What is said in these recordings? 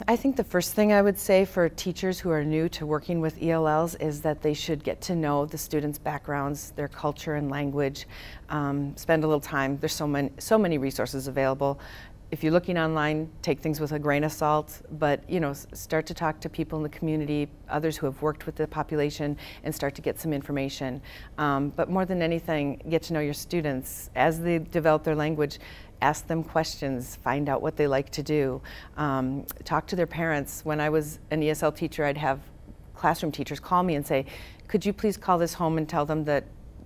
I think the first thing I would say for teachers who are new to working with ELLs is that they should get to know the students' backgrounds, their culture and language, spend a little time. There's so many resources available. If you're looking online, take things with a grain of salt, but start to talk to people in the community, others who have worked with the population, and start to get some information. But more than anything, get to know your students. As they develop their language, ask them questions, find out what they like to do. Talk to their parents. When I was an ESL teacher, I'd have classroom teachers call me and say, could you please call this home and tell them that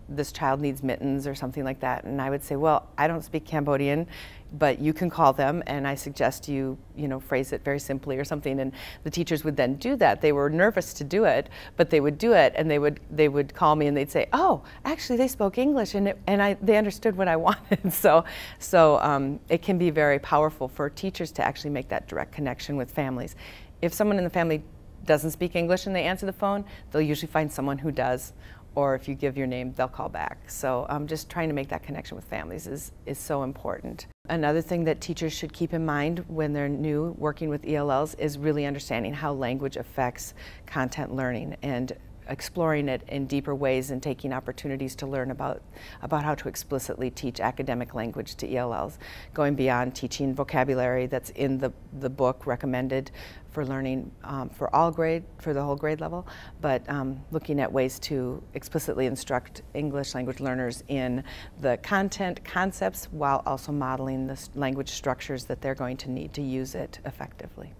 this child needs mittens or something like that? And I would say, well, I don't speak Cambodian, but you can call them, and I suggest you phrase it very simply or something. And the teachers would then do that. They were nervous to do it, but they would do it, and they would call me and they'd say, oh, actually they spoke English, and they understood what I wanted. So it can be very powerful for teachers to actually make that direct connection with families. If someone in the family doesn't speak English and they answer the phone, they'll usually find someone who does. Or if you give your name, they'll call back. So just trying to make that connection with families is so important. Another thing that teachers should keep in mind when they're new working with ELLs is really understanding how language affects content learning and exploring it in deeper ways and taking opportunities to learn about how to explicitly teach academic language to ELLs, going beyond teaching vocabulary that's in the book recommended for learning for the whole grade level, but looking at ways to explicitly instruct English language learners in the concepts while also modeling the language structures that they're going to need to use it effectively.